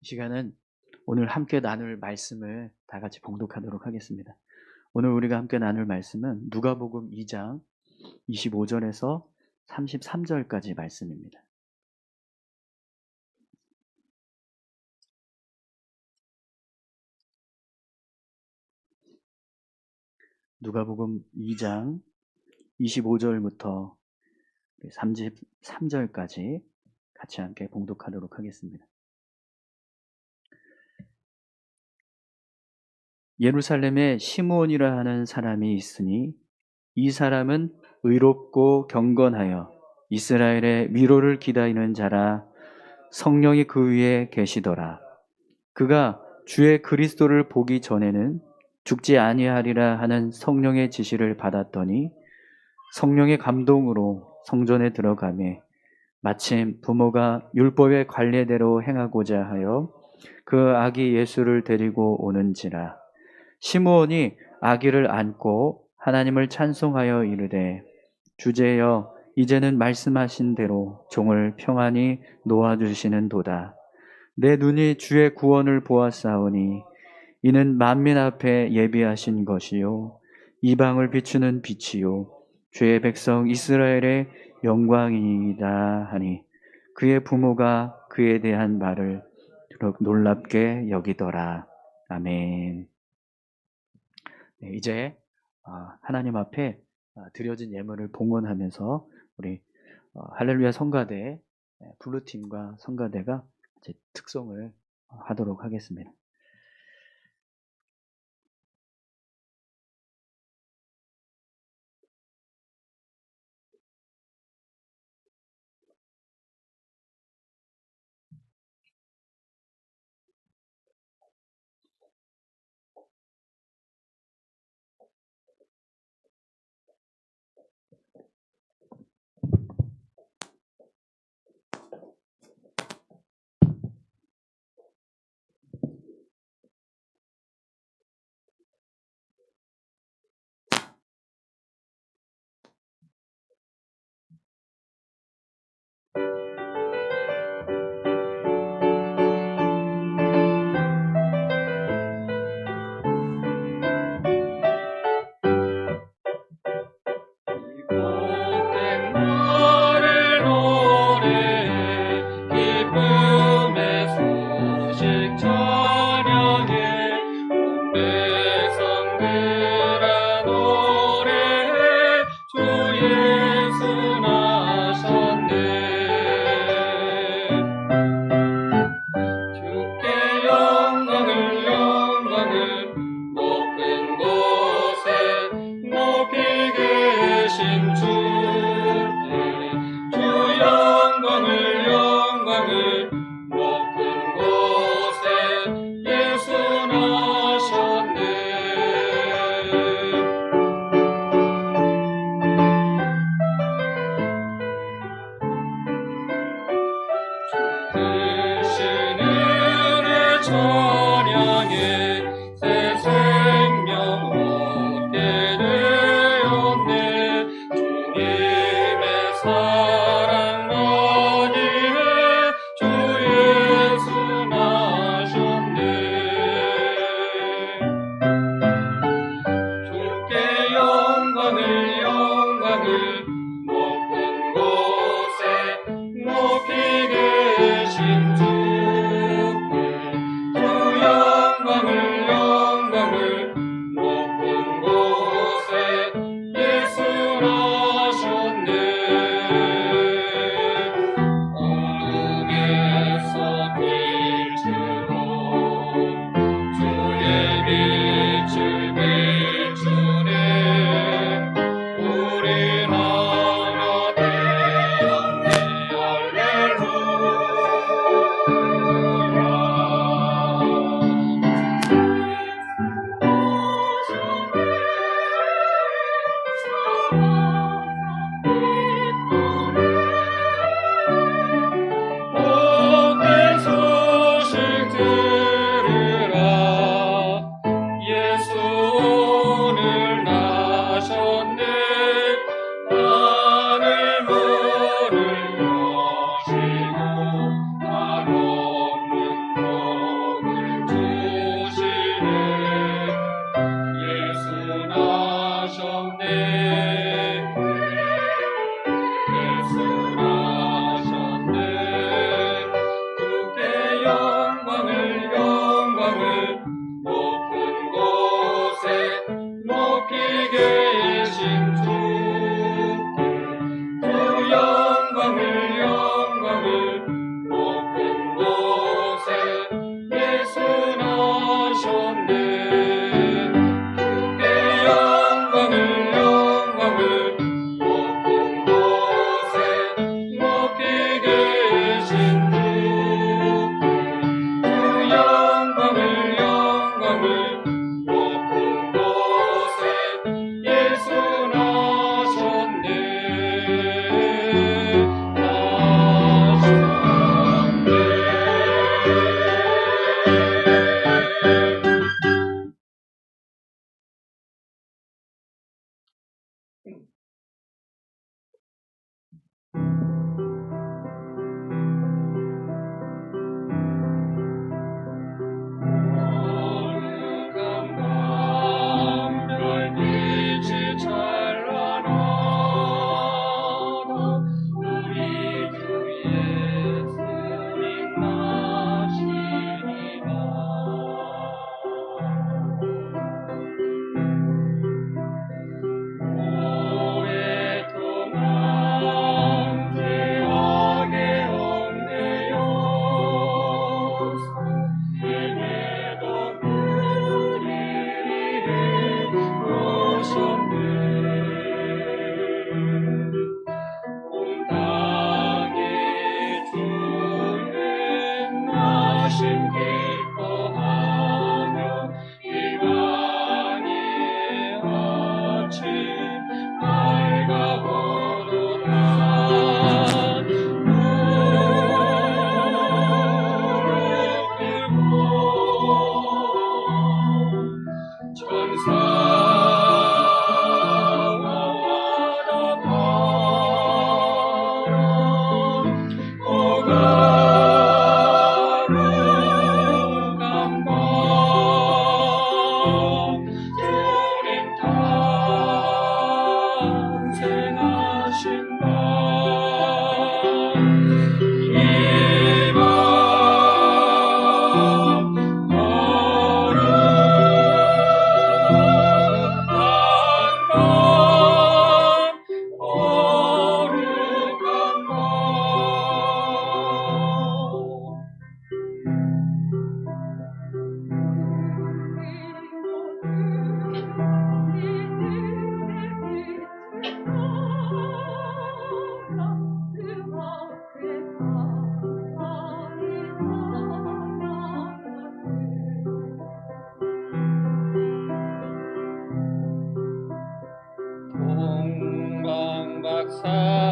시간은 오늘 함께 나눌 말씀을 다 같이 봉독하도록 하겠습니다. 오늘 우리가 함께 나눌 말씀은 누가복음 2장 25절에서 33절까지 말씀입니다. 누가복음 2장 25절부터 33절까지 같이 함께 봉독하도록 하겠습니다. 예루살렘에 시므온이라 하는 사람이 있으니 이 사람은 의롭고 경건하여 이스라엘의 위로를 기다리는 자라. 성령이 그 위에 계시더라. 그가 주의 그리스도를 보기 전에는 죽지 아니하리라 하는 성령의 지시를 받았더니 성령의 감동으로 성전에 들어가매 마침 부모가 율법의 관례대로 행하고자 하여 그 아기 예수를 데리고 오는지라. 시므온이 아기를 안고 하나님을 찬송하여 이르되, 주제여 이제는 말씀하신 대로 종을 평안히 놓아주시는도다. 내 눈이 주의 구원을 보았사오니 이는 만민 앞에 예비하신 것이요 이방을 비추는 빛이요 주의 백성 이스라엘의 영광이니이다 하니, 그의 부모가 그에 대한 말을 놀랍게 여기더라. 아멘. 네, 이제 하나님 앞에 드려진 예물을 봉헌하면서 우리 할렐루야 성가대 블루팀과 성가대가 이제 특송을 하도록 하겠습니다.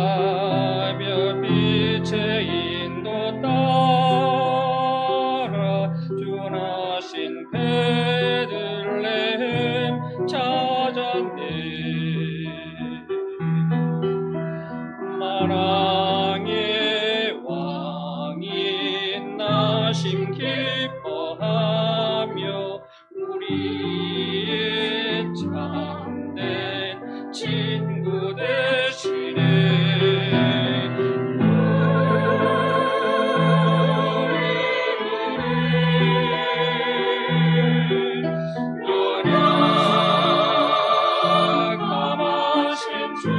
동방박사며 빛의 인도 따라 주나신 베들레헴 찾았네. 만왕의 왕인 나심 기뻐하며 우리의 참된 친구 되시네. 연약함하신 주님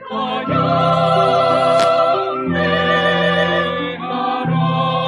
다 영매하라.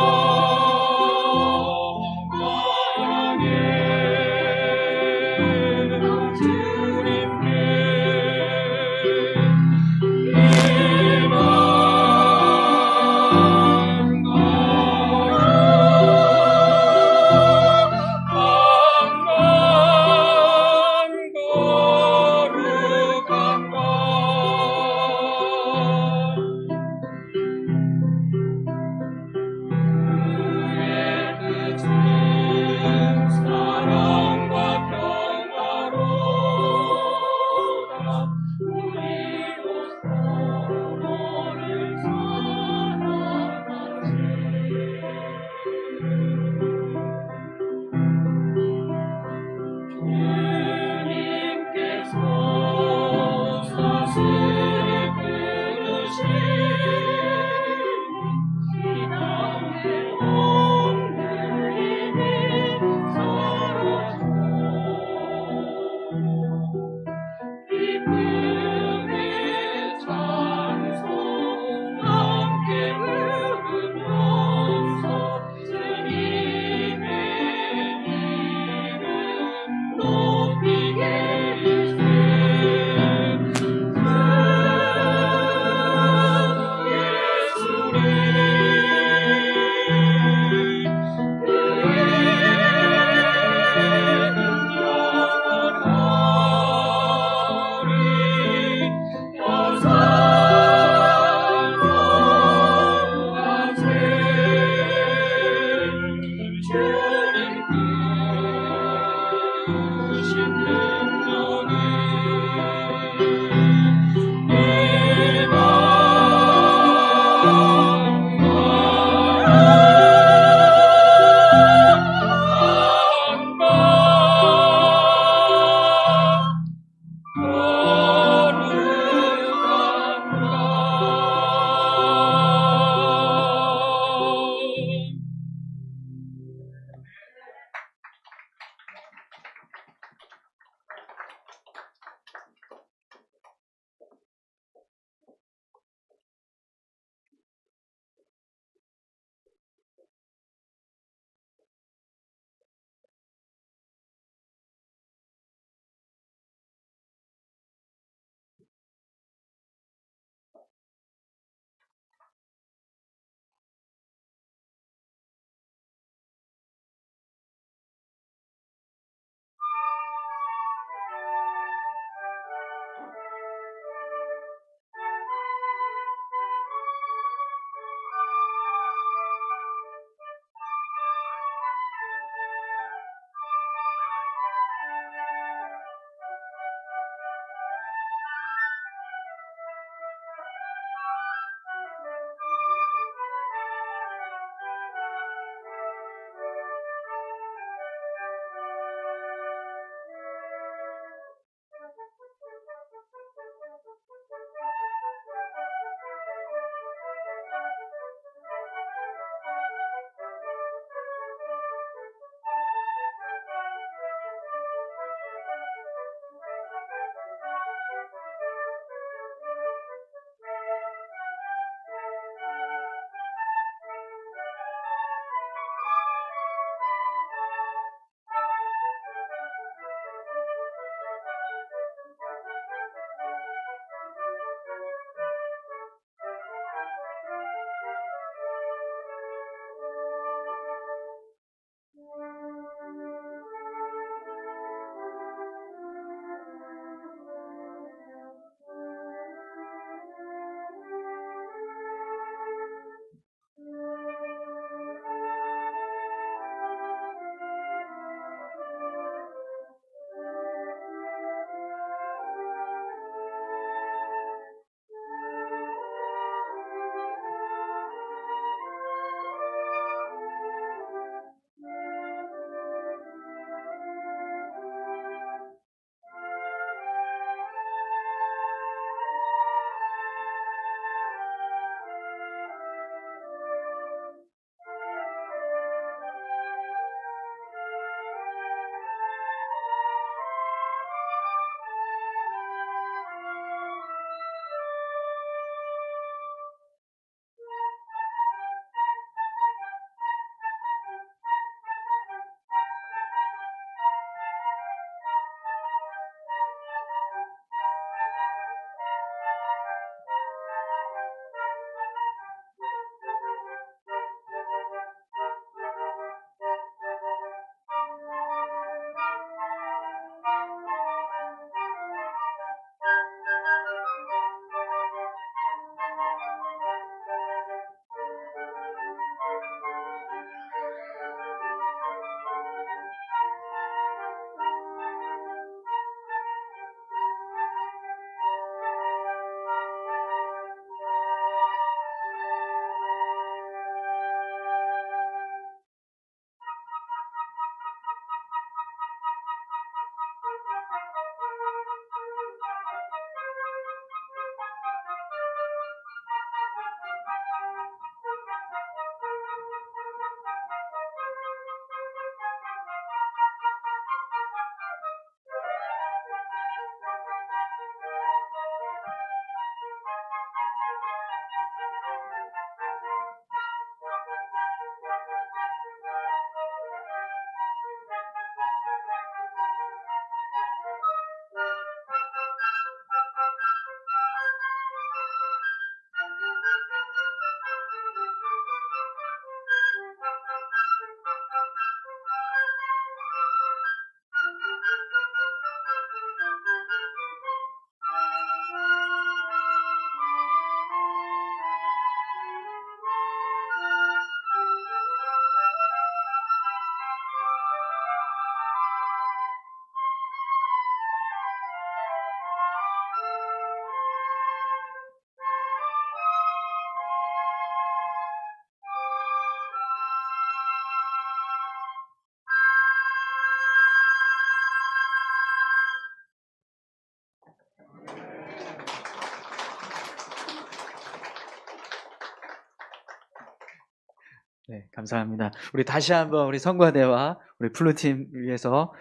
네, 감사합니다. 우리 다시 한번 우리 성과대와 우리 플루팀 위해서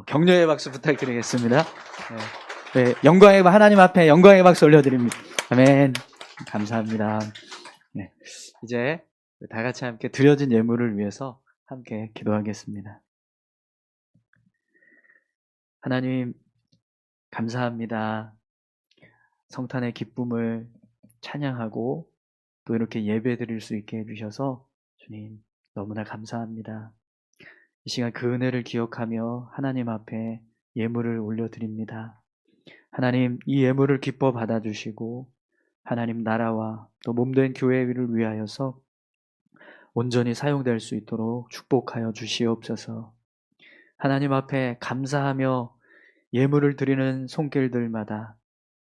격려의 박수 부탁드리겠습니다. 네, 네, 하나님 앞에 영광의 박수 올려드립니다. 아멘. 감사합니다. 네, 이제 다 같이 함께 드려진 예물을 위해서 함께 기도하겠습니다. 하나님, 감사합니다. 성탄의 기쁨을 찬양하고 또 이렇게 예배 드릴 수 있게 해주셔서 주님 너무나 감사합니다. 이 시간 그 은혜를 기억하며 하나님 앞에 예물을 올려드립니다. 하나님, 이 예물을 기뻐 받아주시고 하나님 나라와 또 몸된 교회를 위하여서 온전히 사용될 수 있도록 축복하여 주시옵소서. 하나님 앞에 감사하며 예물을 드리는 손길들마다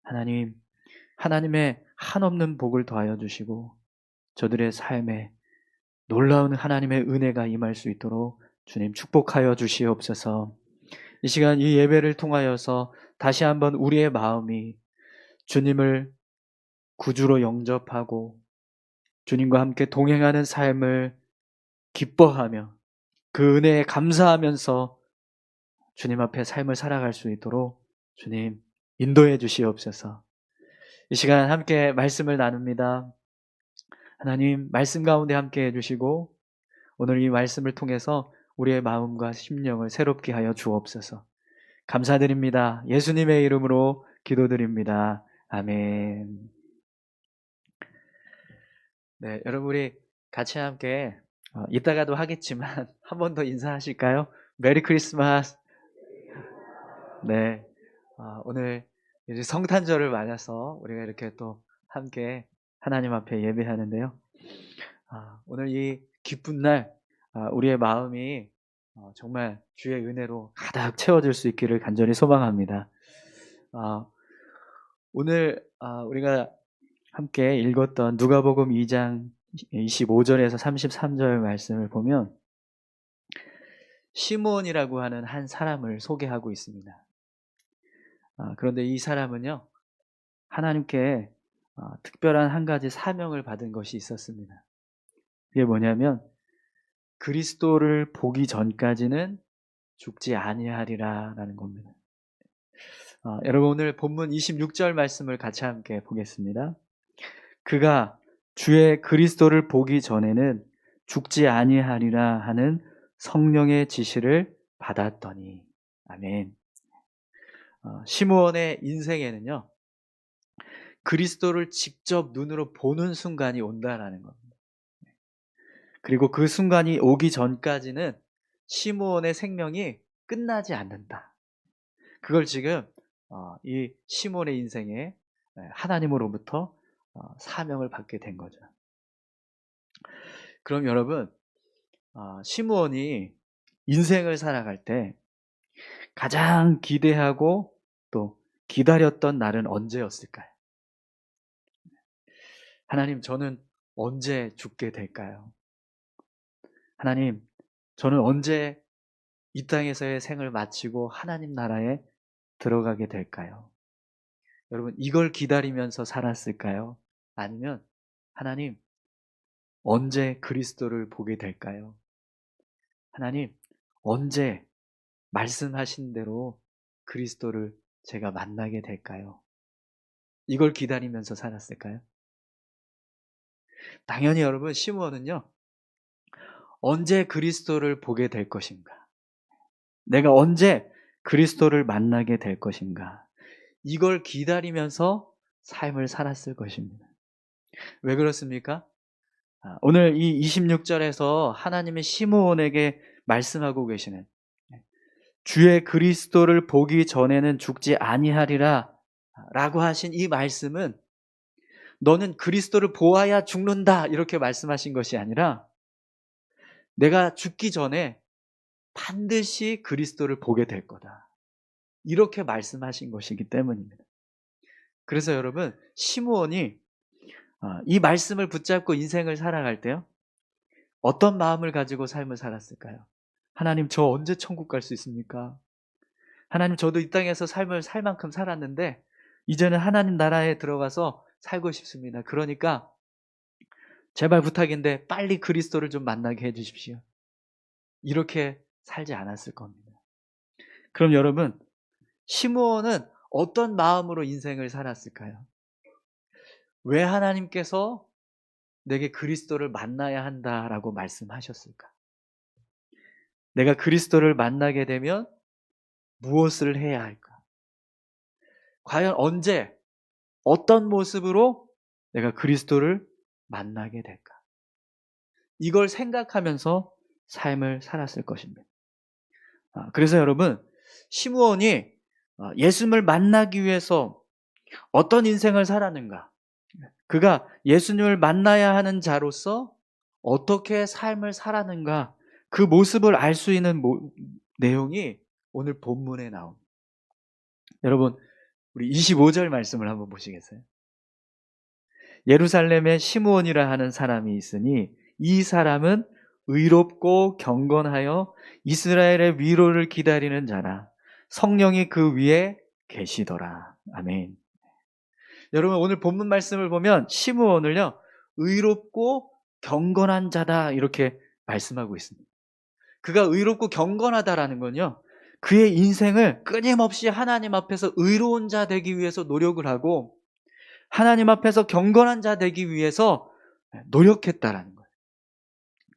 하나님, 하나님의 한없는 복을 더하여 주시고 저들의 삶에 놀라운 하나님의 은혜가 임할 수 있도록 주님 축복하여 주시옵소서. 이 시간 이 예배를 통하여서 다시 한번 우리의 마음이 주님을 구주로 영접하고 주님과 함께 동행하는 삶을 기뻐하며 그 은혜에 감사하면서 주님 앞에 삶을 살아갈 수 있도록 주님 인도해 주시옵소서. 이 시간 함께 말씀을 나눕니다. 하나님 말씀 가운데 함께 해주시고 오늘 이 말씀을 통해서 우리의 마음과 심령을 새롭게 하여 주옵소서. 감사드립니다. 예수님의 이름으로 기도드립니다. 아멘. 네, 여러분 우리 같이 함께 이따가도 하겠지만 한 번 더 인사하실까요? 메리 크리스마스. 네, 오늘 이제 성탄절을 맞아서 우리가 이렇게 또 함께 하나님 앞에 예배하는데요. 오늘 이 기쁜 날 우리의 마음이 정말 주의 은혜로 가득 채워질 수 있기를 간절히 소망합니다. 오늘 우리가 함께 읽었던 누가복음 2장 25절에서 33절 말씀을 보면 시므온이라고 하는 한 사람을 소개하고 있습니다. 그런데 이 사람은요, 하나님께 특별한 한 가지 사명을 받은 것이 있었습니다. 그게 뭐냐면 그리스도를 보기 전까지는 죽지 아니하리라 라는 겁니다. 여러분 오늘 본문 26절 말씀을 같이 함께 보겠습니다. 그가 주의 그리스도를 보기 전에는 죽지 아니하리라 하는 성령의 지시를 받았더니. 아멘. 시므온의 인생에는요, 그리스도를 직접 눈으로 보는 순간이 온다라는 겁니다. 그리고 그 순간이 오기 전까지는 시므온의 생명이 끝나지 않는다. 그걸 지금 이 시몬의 인생에 하나님으로부터 사명을 받게 된 거죠. 그럼 여러분, 시므온이 인생을 살아갈 때 가장 기대하고 또 기다렸던 날은 언제였을까요? 하나님, 저는 언제 죽게 될까요? 하나님, 저는 언제 이 땅에서의 생을 마치고 하나님 나라에 들어가게 될까요? 여러분, 이걸 기다리면서 살았을까요? 아니면 하나님, 언제 그리스도를 보게 될까요? 하나님, 언제 말씀하신 대로 그리스도를 제가 만나게 될까요? 이걸 기다리면서 살았을까요? 당연히 여러분, 시므온은요, 언제 그리스도를 보게 될 것인가? 내가 언제 그리스도를 만나게 될 것인가? 이걸 기다리면서 삶을 살았을 것입니다. 왜 그렇습니까? 오늘 이 26절에서 하나님의 시므온에게 말씀하고 계시는 주의 그리스도를 보기 전에는 죽지 아니하리라 라고 하신 이 말씀은 너는 그리스도를 보아야 죽는다 이렇게 말씀하신 것이 아니라 내가 죽기 전에 반드시 그리스도를 보게 될 거다 이렇게 말씀하신 것이기 때문입니다. 그래서 여러분 시므온이 이 말씀을 붙잡고 인생을 살아갈 때요 어떤 마음을 가지고 삶을 살았을까요? 하나님, 저 언제 천국 갈 수 있습니까? 하나님, 저도 이 땅에서 삶을 살 만큼 살았는데 이제는 하나님 나라에 들어가서 살고 싶습니다. 그러니까 제발 부탁인데 빨리 그리스도를 좀 만나게 해주십시오. 이렇게 살지 않았을 겁니다. 그럼 여러분, 시므온은 어떤 마음으로 인생을 살았을까요? 왜 하나님께서 내게 그리스도를 만나야 한다라고 말씀하셨을까? 내가 그리스도를 만나게 되면 무엇을 해야 할까? 과연 언제, 어떤 모습으로 내가 그리스도를 만나게 될까? 이걸 생각하면서 삶을 살았을 것입니다. 그래서 여러분, 시므온이 예수님을 만나기 위해서 어떤 인생을 살았는가? 그가 예수님을 만나야 하는 자로서 어떻게 삶을 살았는가? 그 모습을 알 수 있는 내용이 오늘 본문에 나옵니다. 여러분, 우리 25절 말씀을 한번 보시겠어요? 예루살렘에 시므온이라 하는 사람이 있으니 이 사람은 의롭고 경건하여 이스라엘의 위로를 기다리는 자라. 성령이 그 위에 계시더라. 아멘. 여러분, 오늘 본문 말씀을 보면 시므온을요, 의롭고 경건한 자다 이렇게 말씀하고 있습니다. 그가 의롭고 경건하다라는 건요, 그의 인생을 끊임없이 하나님 앞에서 의로운 자 되기 위해서 노력을 하고 하나님 앞에서 경건한 자 되기 위해서 노력했다라는 거예요.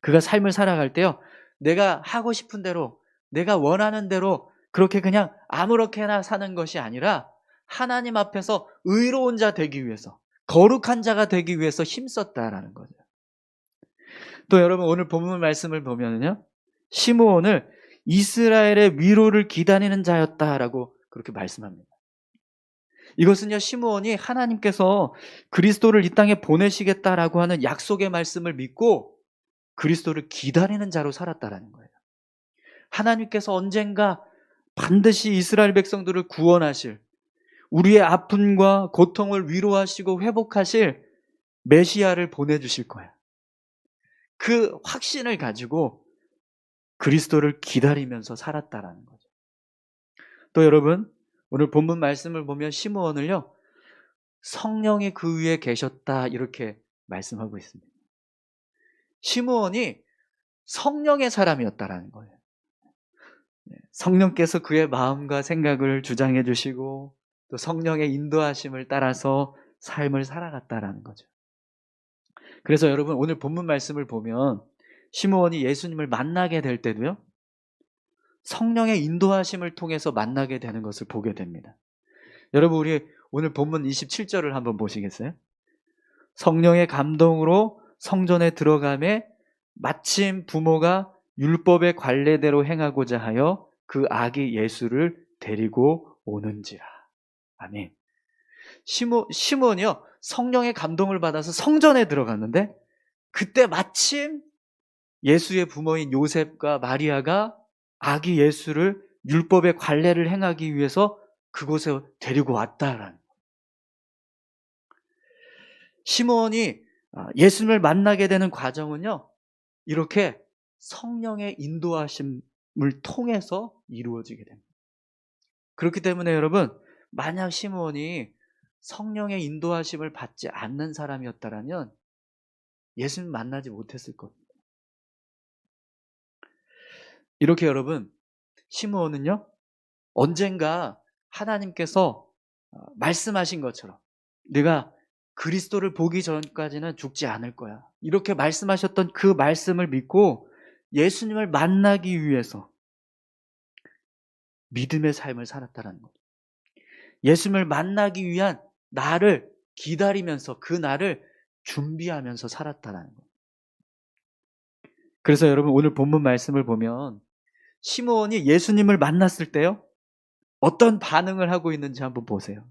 그가 삶을 살아갈 때요, 내가 하고 싶은 대로, 내가 원하는 대로 그렇게 그냥 아무렇게나 사는 것이 아니라 하나님 앞에서 의로운 자 되기 위해서, 거룩한 자가 되기 위해서 힘썼다라는 거죠. 또 여러분, 오늘 본문 말씀을 보면요, 시므온을 이스라엘의 위로를 기다리는 자였다라고 그렇게 말씀합니다. 이것은요, 시므온이 하나님께서 그리스도를 이 땅에 보내시겠다라고 하는 약속의 말씀을 믿고 그리스도를 기다리는 자로 살았다라는 거예요. 하나님께서 언젠가 반드시 이스라엘 백성들을 구원하실, 우리의 아픔과 고통을 위로하시고 회복하실 메시아를 보내주실 거야. 그 확신을 가지고 그리스도를 기다리면서 살았다라는 거죠. 또 여러분, 오늘 본문 말씀을 보면 시므온을요, 성령이 그 위에 계셨다 이렇게 말씀하고 있습니다. 시므온이 성령의 사람이었다라는 거예요. 성령께서 그의 마음과 생각을 주장해 주시고 또 성령의 인도하심을 따라서 삶을 살아갔다라는 거죠. 그래서 여러분, 오늘 본문 말씀을 보면 시므온이 예수님을 만나게 될 때도요, 성령의 인도하심을 통해서 만나게 되는 것을 보게 됩니다. 여러분, 우리 오늘 본문 27절을 한번 보시겠어요? 성령의 감동으로 성전에 들어가매 마침 부모가 율법의 관례대로 행하고자 하여 그 아기 예수를 데리고 오는지라. 아멘. 시몬이요, 성령의 감동을 받아서 성전에 들어갔는데 그때 마침 예수의 부모인 요셉과 마리아가 아기 예수를 율법의 관례를 행하기 위해서 그곳에 데리고 왔다라는 거예요. 시몬이 예수님을 만나게 되는 과정은요, 이렇게 성령의 인도하심을 통해서 이루어지게 됩니다. 그렇기 때문에 여러분, 만약 시몬이 성령의 인도하심을 받지 않는 사람이었다면 예수님 만나지 못했을 겁니다. 이렇게 여러분, 시므온은요, 언젠가 하나님께서 말씀하신 것처럼 네가 그리스도를 보기 전까지는 죽지 않을 거야, 이렇게 말씀하셨던 그 말씀을 믿고 예수님을 만나기 위해서 믿음의 삶을 살았다는 거죠. 예수님을 만나기 위한 날을 기다리면서 그 날을 준비하면서 살았다는 거예요. 그래서 여러분, 오늘 본문 말씀을 보면 시므온이 예수님을 만났을 때요, 어떤 반응을 하고 있는지 한번 보세요.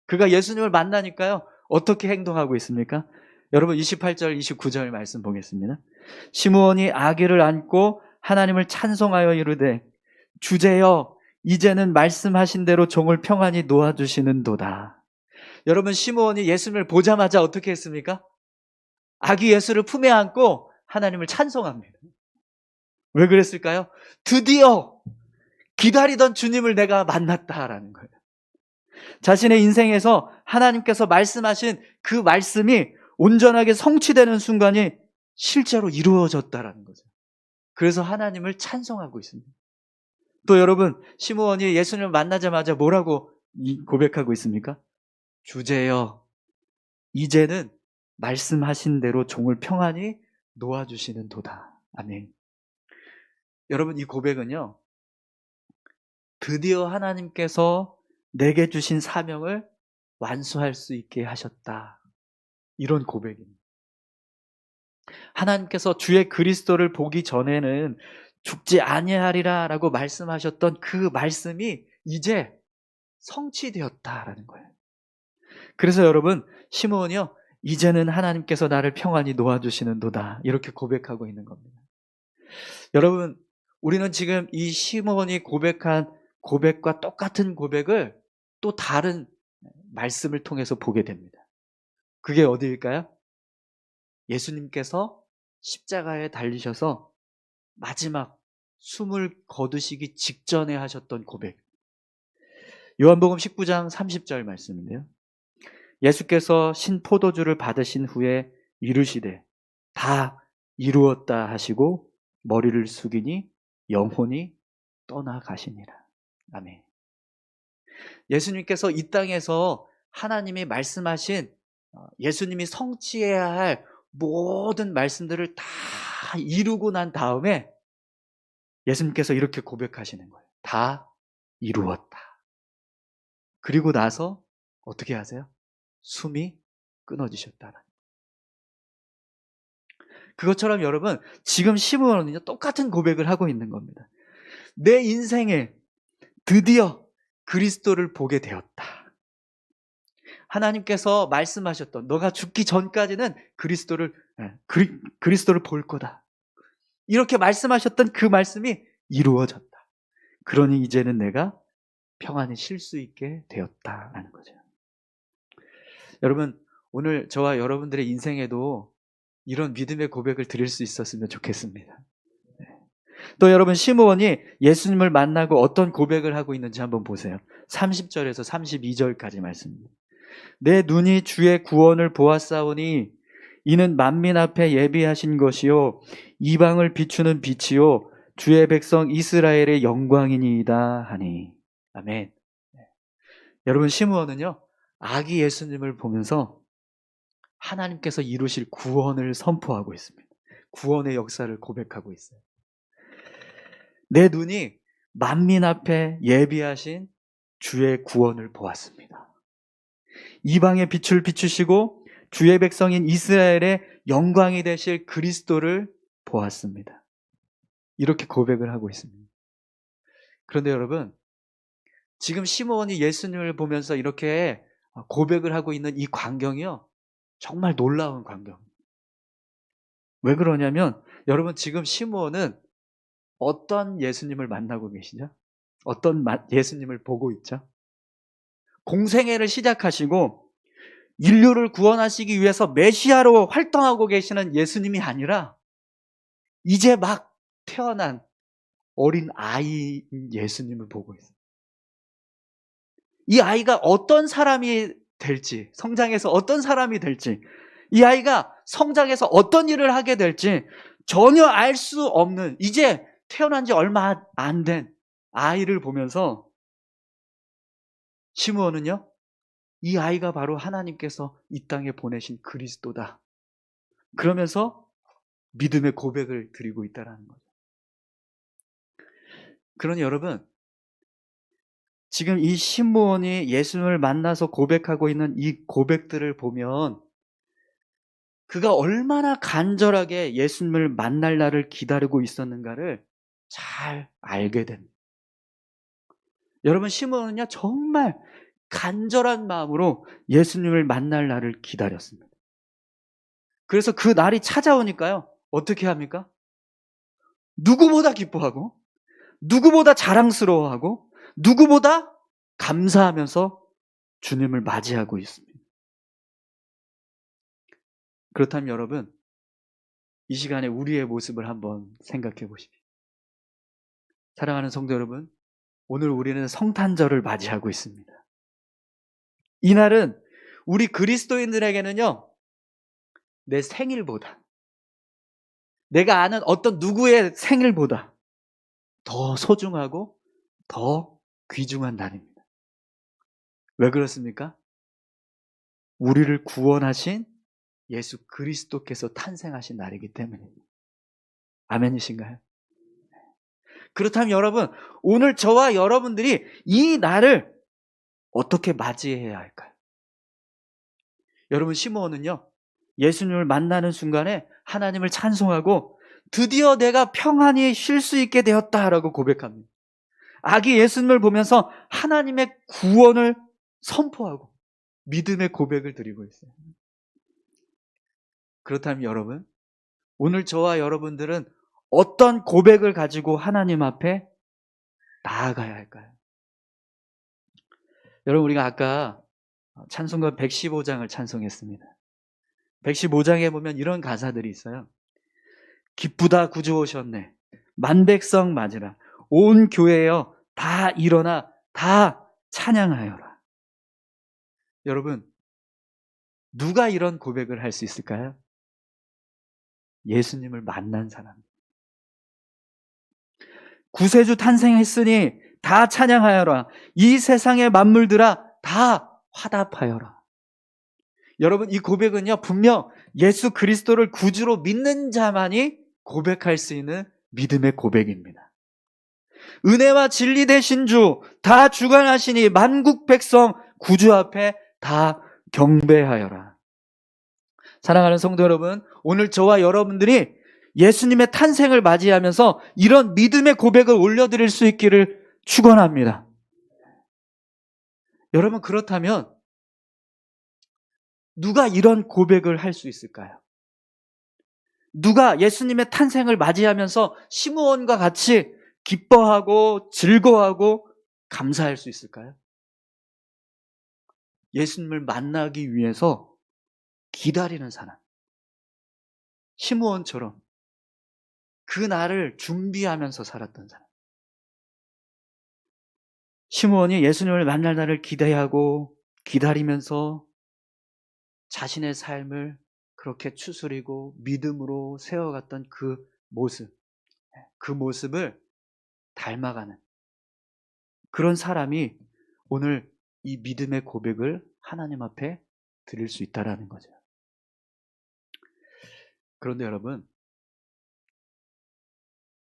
그가 예수님을 만나니까요, 어떻게 행동하고 있습니까? 여러분, 28절, 29절 말씀 보겠습니다. 시므온이 아기를 안고 하나님을 찬송하여 이르되 주제여 이제는 말씀하신 대로 종을 평안히 놓아주시는도다. 여러분, 시므온이 예수님을 보자마자 어떻게 했습니까? 아기 예수를 품에 안고 하나님을 찬송합니다. 왜 그랬을까요? 드디어 기다리던 주님을 내가 만났다라는 거예요. 자신의 인생에서 하나님께서 말씀하신 그 말씀이 온전하게 성취되는 순간이 실제로 이루어졌다라는 거죠. 그래서 하나님을 찬송하고 있습니다. 또 여러분, 시므온이 예수님을 만나자마자 뭐라고 고백하고 있습니까? 주제여, 이제는 말씀하신 대로 종을 평안히 놓아주시는 도다. 아멘. 여러분, 이 고백은요, 드디어 하나님께서 내게 주신 사명을 완수할 수 있게 하셨다. 이런 고백입니다. 하나님께서 주의 그리스도를 보기 전에는 죽지 아니하리라 라고 말씀하셨던 그 말씀이 이제 성취되었다라는 거예요. 그래서 여러분, 시므온이요, 이제는 하나님께서 나를 평안히 놓아주시는도다, 이렇게 고백하고 있는 겁니다. 여러분, 우리는 지금 이 시므온이 고백한 고백과 똑같은 고백을 또 다른 말씀을 통해서 보게 됩니다. 그게 어디일까요? 예수님께서 십자가에 달리셔서 마지막 숨을 거두시기 직전에 하셨던 고백. 요한복음 19장 30절 말씀인데요. 예수께서 신포도주를 받으신 후에 이르시되 다 이루었다 하시고 머리를 숙이니 영혼이 떠나가시니라. 아멘. 예수님께서 이 땅에서 하나님이 말씀하신, 예수님이 성취해야 할 모든 말씀들을 다 이루고 난 다음에 예수님께서 이렇게 고백하시는 거예요. 다 이루었다. 그리고 나서 어떻게 하세요? 숨이 끊어지셨다. 그것처럼 여러분, 지금 시므온은요, 똑같은 고백을 하고 있는 겁니다. 내 인생에 드디어 그리스도를 보게 되었다. 하나님께서 말씀하셨던, 너가 죽기 전까지는 그리스도를 볼 거다, 이렇게 말씀하셨던 그 말씀이 이루어졌다. 그러니 이제는 내가 평안히 쉴 수 있게 되었다라는 거죠. 여러분, 오늘 저와 여러분들의 인생에도 이런 믿음의 고백을 드릴 수 있었으면 좋겠습니다. 또 여러분, 시므온이 예수님을 만나고 어떤 고백을 하고 있는지 한번 보세요. 30절에서 32절까지 말씀입니다. 내 눈이 주의 구원을 보았사오니 이는 만민 앞에 예비하신 것이요 이방을 비추는 빛이요 주의 백성 이스라엘의 영광이니이다 하니. 아멘. 여러분, 시므온은요, 아기 예수님을 보면서 하나님께서 이루실 구원을 선포하고 있습니다. 구원의 역사를 고백하고 있어요. 내 눈이 만민 앞에 예비하신 주의 구원을 보았습니다. 이방의 빛을 비추시고 주의 백성인 이스라엘의 영광이 되실 그리스도를 보았습니다. 이렇게 고백을 하고 있습니다. 그런데 여러분, 지금 시므온이 예수님을 보면서 이렇게 고백을 하고 있는 이 광경이요, 정말 놀라운 광경입니다. 왜 그러냐면, 여러분, 지금 시므온은 어떤 예수님을 만나고 계시죠? 어떤 예수님을 보고 있죠? 공생애를 시작하시고 인류를 구원하시기 위해서 메시아로 활동하고 계시는 예수님이 아니라 이제 막 태어난 어린 아이인 예수님을 보고 있어요. 이 아이가 어떤 사람이 될지, 성장해서 어떤 사람이 될지, 이 아이가 성장해서 어떤 일을 하게 될지 전혀 알 수 없는, 이제 태어난 지 얼마 안 된 아이를 보면서 시므온은요, 이 아이가 바로 하나님께서 이 땅에 보내신 그리스도다, 그러면서 믿음의 고백을 드리고 있다는 거죠. 그러니 여러분, 지금 이 시므온이 예수님을 만나서 고백하고 있는 이 고백들을 보면 그가 얼마나 간절하게 예수님을 만날 날을 기다리고 있었는가를 잘 알게 됩니다. 여러분, 시므온은요, 정말 간절한 마음으로 예수님을 만날 날을 기다렸습니다. 그래서 그 날이 찾아오니까요, 어떻게 합니까? 누구보다 기뻐하고, 누구보다 자랑스러워하고, 누구보다 감사하면서 주님을 맞이하고 있습니다. 그렇다면 여러분, 이 시간에 우리의 모습을 한번 생각해 보십시오. 사랑하는 성도 여러분, 오늘 우리는 성탄절을 맞이하고 있습니다. 이날은 우리 그리스도인들에게는요, 내 생일보다, 내가 아는 어떤 누구의 생일보다 더 소중하고 더 귀중한 날입니다. 왜 그렇습니까? 우리를 구원하신 예수 그리스도께서 탄생하신 날이기 때문입니다. 아멘이신가요? 그렇다면 여러분, 오늘 저와 여러분들이 이 날을 어떻게 맞이해야 할까요? 여러분, 시므온은요, 예수님을 만나는 순간에 하나님을 찬송하고 드디어 내가 평안히 쉴 수 있게 되었다라고 고백합니다. 아기 예수님을 보면서 하나님의 구원을 선포하고 믿음의 고백을 드리고 있어요. 그렇다면 여러분, 오늘 저와 여러분들은 어떤 고백을 가지고 하나님 앞에 나아가야 할까요? 여러분, 우리가 아까 찬송가 115장을 찬송했습니다. 115장에 보면 이런 가사들이 있어요. 기쁘다 구주 오셨네. 만백성 맞으라. 온 교회여 다 일어나 다 찬양하여라. 여러분, 누가 이런 고백을 할 수 있을까요? 예수님을 만난 사람. 구세주 탄생했으니 다 찬양하여라. 이 세상의 만물들아 다 화답하여라. 여러분, 이 고백은요, 분명 예수 그리스도를 구주로 믿는 자만이 고백할 수 있는 믿음의 고백입니다. 은혜와 진리 되신 주 다 주관하시니 만국 백성 구주 앞에 다 경배하여라. 사랑하는 성도 여러분, 오늘 저와 여러분들이 예수님의 탄생을 맞이하면서 이런 믿음의 고백을 올려드릴 수 있기를 축원합니다. 여러분, 그렇다면 누가 이런 고백을 할 수 있을까요? 누가 예수님의 탄생을 맞이하면서 시므온과 같이 기뻐하고 즐거워하고 감사할 수 있을까요? 예수님을 만나기 위해서 기다리는 사람. 시므온처럼 그 날을 준비하면서 살았던 사람. 시므온이 예수님을 만날 날을 기대하고 기다리면서 자신의 삶을 그렇게 추스리고 믿음으로 세워갔던 그 모습을 닮아가는 그런 사람이 오늘 이 믿음의 고백을 하나님 앞에 드릴 수 있다라는 거죠. 그런데 여러분,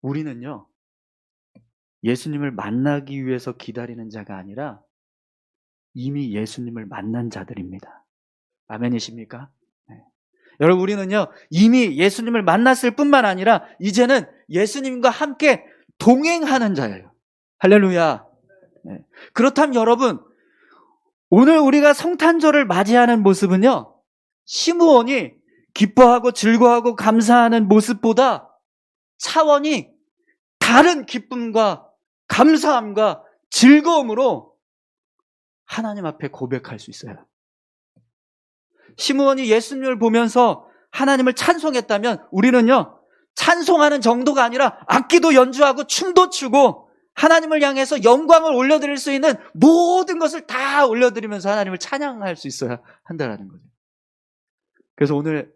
우리는요, 예수님을 만나기 위해서 기다리는 자가 아니라 이미 예수님을 만난 자들입니다. 아멘이십니까? 네. 여러분, 우리는요, 이미 예수님을 만났을 뿐만 아니라 이제는 예수님과 함께 동행하는 자예요. 할렐루야. 네. 그렇다면 여러분, 오늘 우리가 성탄절을 맞이하는 모습은요, 시므온이 기뻐하고 즐거워하고 감사하는 모습보다 차원이 다른 기쁨과 감사함과 즐거움으로 하나님 앞에 고백할 수 있어요. 시므온이 예수님을 보면서 하나님을 찬송했다면 우리는요, 찬송하는 정도가 아니라 악기도 연주하고 춤도 추고 하나님을 향해서 영광을 올려드릴 수 있는 모든 것을 다 올려드리면서 하나님을 찬양할 수 있어야 한다는 거죠. 그래서 오늘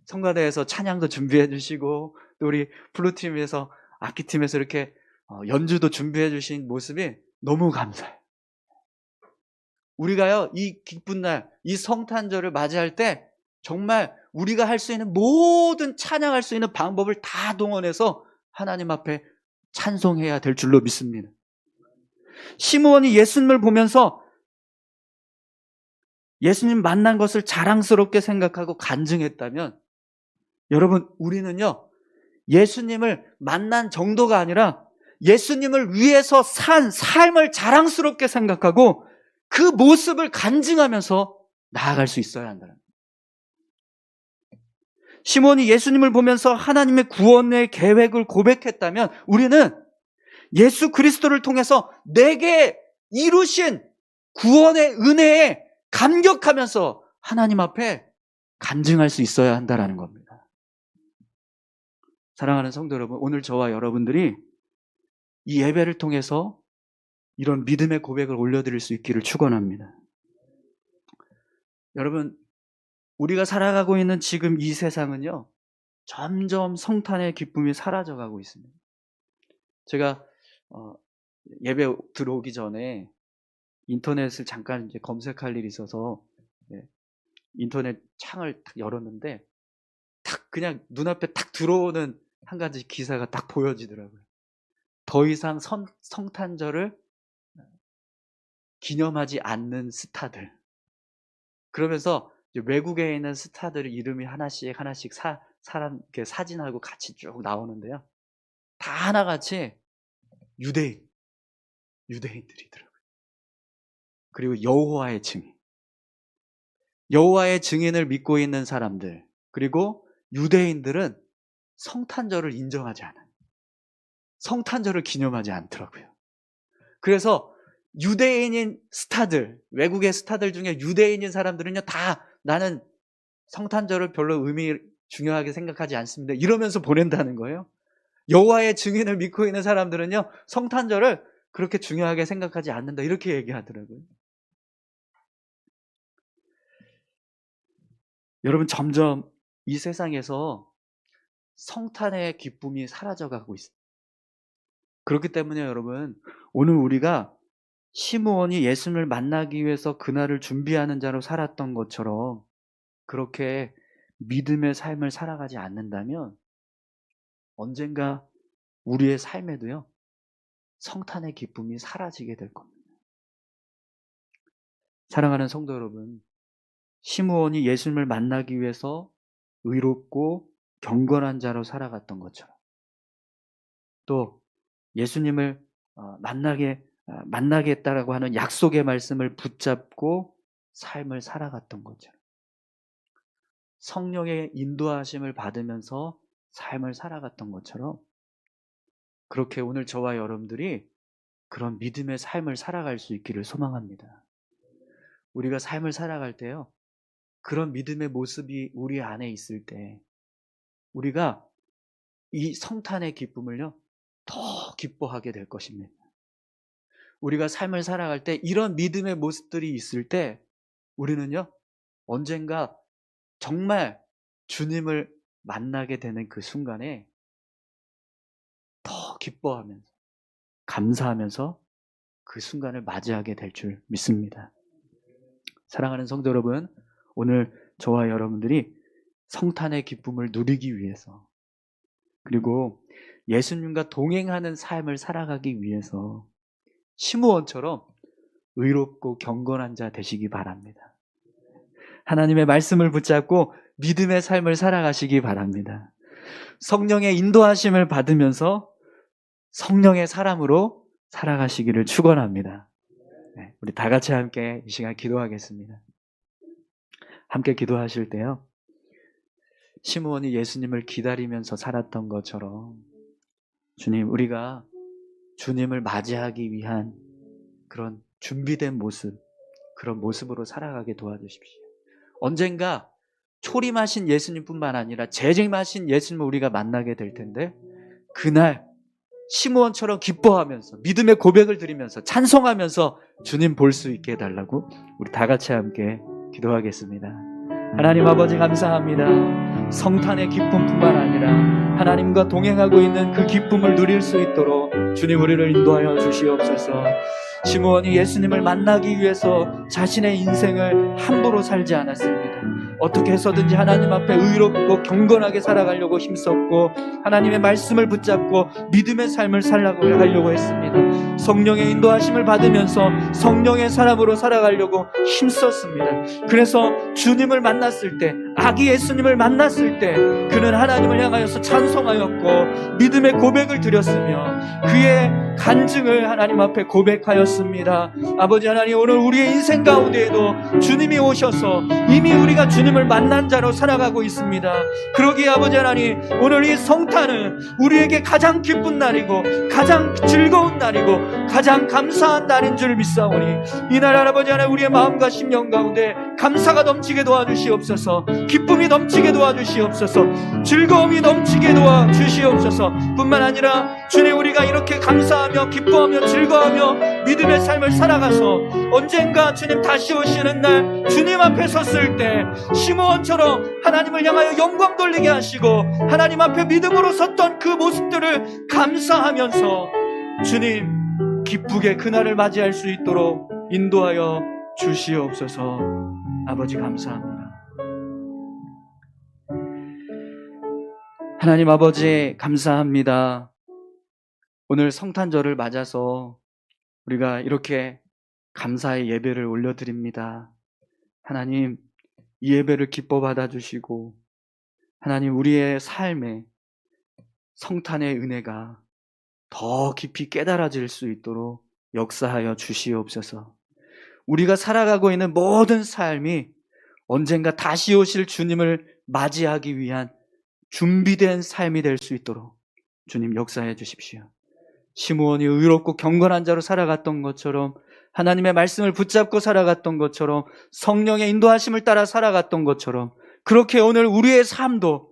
성가대에서 찬양도 준비해 주시고 또 우리 플루팀에서 악기팀에서 이렇게 연주도 준비해 주신 모습이 너무 감사해요. 우리가요, 이 기쁜 날, 이 성탄절을 맞이할 때 정말 우리가 할 수 있는 모든 찬양할 수 있는 방법을 다 동원해서 하나님 앞에 찬송해야 될 줄로 믿습니다. 시므온이 예수님을 보면서 예수님 만난 것을 자랑스럽게 생각하고 간증했다면 여러분, 우리는요, 예수님을 만난 정도가 아니라 예수님을 위해서 산 삶을 자랑스럽게 생각하고 그 모습을 간증하면서 나아갈 수 있어야 한다는 거예요. 시몬이 예수님을 보면서 하나님의 구원의 계획을 고백했다면 우리는 예수 그리스도를 통해서 내게 이루신 구원의 은혜에 감격하면서 하나님 앞에 간증할 수 있어야 한다는 겁니다. 사랑하는 성도 여러분, 오늘 저와 여러분들이 이 예배를 통해서 이런 믿음의 고백을 올려드릴 수 있기를 축원합니다. 여러분, 우리가 살아가고 있는 지금 이 세상은요, 점점 성탄의 기쁨이 사라져가고 있습니다. 제가 예배 들어오기 전에 인터넷을 잠깐 이제 검색할 일이 있어서 인터넷 창을 탁 열었는데 탁 그냥 눈앞에 탁 들어오는 한 가지 기사가 딱 보여지더라고요. 더 이상 성탄절을 기념하지 않는 스타들. 그러면서 이제 외국에 있는 스타들 이름이 하나씩 사람 이렇게 사진하고 같이 쭉 나오는데요. 다 하나같이 유대인들이더라고요. 그리고 여호와의 증인을 믿고 있는 사람들, 그리고 유대인들은 성탄절을 인정하지 않아요. 성탄절을 기념하지 않더라고요. 그래서 유대인인 스타들, 외국의 스타들 중에 유대인인 사람들은요, 다 나는 성탄절을 별로 중요하게 생각하지 않습니다, 이러면서 보낸다는 거예요. 여호와의 증인을 믿고 있는 사람들은요, 성탄절을 그렇게 중요하게 생각하지 않는다, 이렇게 얘기하더라고요. 여러분, 점점 이 세상에서 성탄의 기쁨이 사라져가고 있습니다. 그렇기 때문에 여러분, 오늘 우리가 시므온이 예수님을 만나기 위해서 그날을 준비하는 자로 살았던 것처럼 그렇게 믿음의 삶을 살아가지 않는다면 언젠가 우리의 삶에도요, 성탄의 기쁨이 사라지게 될 겁니다. 사랑하는 성도 여러분, 시므온이 예수님을 만나기 위해서 의롭고 경건한 자로 살아갔던 것처럼, 또 예수님을 만나겠다라고 하는 약속의 말씀을 붙잡고 삶을 살아갔던 것처럼, 성령의 인도하심을 받으면서 삶을 살아갔던 것처럼, 그렇게 오늘 저와 여러분들이 그런 믿음의 삶을 살아갈 수 있기를 소망합니다. 우리가 삶을 살아갈 때요, 그런 믿음의 모습이 우리 안에 있을 때 우리가 이 성탄의 기쁨을요, 더 기뻐하게 될 것입니다. 우리가 삶을 살아갈 때 이런 믿음의 모습들이 있을 때 우리는요, 언젠가 정말 주님을 만나게 되는 그 순간에 더 기뻐하면서 감사하면서 그 순간을 맞이하게 될 줄 믿습니다. 사랑하는 성도 여러분, 오늘 저와 여러분들이 성탄의 기쁨을 누리기 위해서, 그리고 예수님과 동행하는 삶을 살아가기 위해서 시므온처럼 의롭고 경건한 자 되시기 바랍니다. 하나님의 말씀을 붙잡고 믿음의 삶을 살아가시기 바랍니다. 성령의 인도하심을 받으면서 성령의 사람으로 살아가시기를 축원합니다. 우리 다 같이 함께 이 시간 기도하겠습니다. 함께 기도하실 때요, 시므온이 예수님을 기다리면서 살았던 것처럼 주님, 우리가 주님을 맞이하기 위한 그런 준비된 모습, 그런 모습으로 살아가게 도와주십시오. 언젠가 초림하신 예수님뿐만 아니라 재림하신 예수님을 우리가 만나게 될 텐데, 그날 시므온처럼 기뻐하면서 믿음의 고백을 드리면서 찬송하면서 주님 볼 수 있게 해달라고 우리 다 같이 함께 기도하겠습니다. 하나님 아버지, 감사합니다. 성탄의 기쁨뿐만 아니라 하나님과 동행하고 있는 그 기쁨을 누릴 수 있도록 주님, 우리를 인도하여 주시옵소서. 시므온이 예수님을 만나기 위해서 자신의 인생을 함부로 살지 않았습니다. 어떻게 해서든지 하나님 앞에 의롭고 경건하게 살아가려고 힘썼고, 하나님의 말씀을 붙잡고 믿음의 삶을 살아가려고 했습니다. 성령의 인도하심을 받으면서 성령의 사람으로 살아가려고 힘썼습니다. 그래서 주님을 만났을 때, 아기 예수님을 만났을 때 그는 하나님을 향하여서 찬송하였고 믿음의 고백을 드렸으며 그의 간증을 하나님 앞에 고백하였습니다. 아버지 하나님, 오늘 우리의 인생 가운데에도 주님이 오셔서 이미 우리가 주님을 만난 자로 살아가고 있습니다. 그러기에 아버지 하나님, 오늘 이 성탄은 우리에게 가장 기쁜 날이고 가장 즐거운 날이고 가장 감사한 날인 줄 믿사오니 이날 할아버지 하나님 우리의 마음과 심령 가운데 감사가 넘치게 도와주시옵소서. 기쁨이 넘치게 도와주시옵소서. 즐거움이 넘치게 도와주시옵소서. 뿐만 아니라 주님, 우리가 이렇게 감사하며 기뻐하며 즐거워하며 믿음의 삶을 살아가서 언젠가 주님 다시 오시는 날 주님 앞에 섰을 때 시므온처럼 하나님을 향하여 영광 돌리게 하시고 하나님 앞에 믿음으로 섰던 그 모습들을 감사하면서 주님 기쁘게 그날을 맞이할 수 있도록 인도하여 주시옵소서. 아버지 감사합니다. 하나님 아버지 감사합니다. 오늘 성탄절을 맞아서 우리가 이렇게 감사의 예배를 올려드립니다. 하나님, 이 예배를 기뻐 받아주시고 하나님, 우리의 삶에 성탄의 은혜가 더 깊이 깨달아질 수 있도록 역사하여 주시옵소서. 우리가 살아가고 있는 모든 삶이 언젠가 다시 오실 주님을 맞이하기 위한 준비된 삶이 될 수 있도록 주님 역사해 주십시오. 시므온이 의롭고 경건한 자로 살아갔던 것처럼, 하나님의 말씀을 붙잡고 살아갔던 것처럼, 성령의 인도하심을 따라 살아갔던 것처럼, 그렇게 오늘 우리의 삶도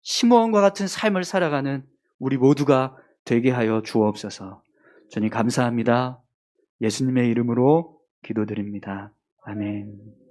시므온과 같은 삶을 살아가는 우리 모두가 되게 하여 주옵소서. 주님 감사합니다. 예수님의 이름으로 기도드립니다. 아멘.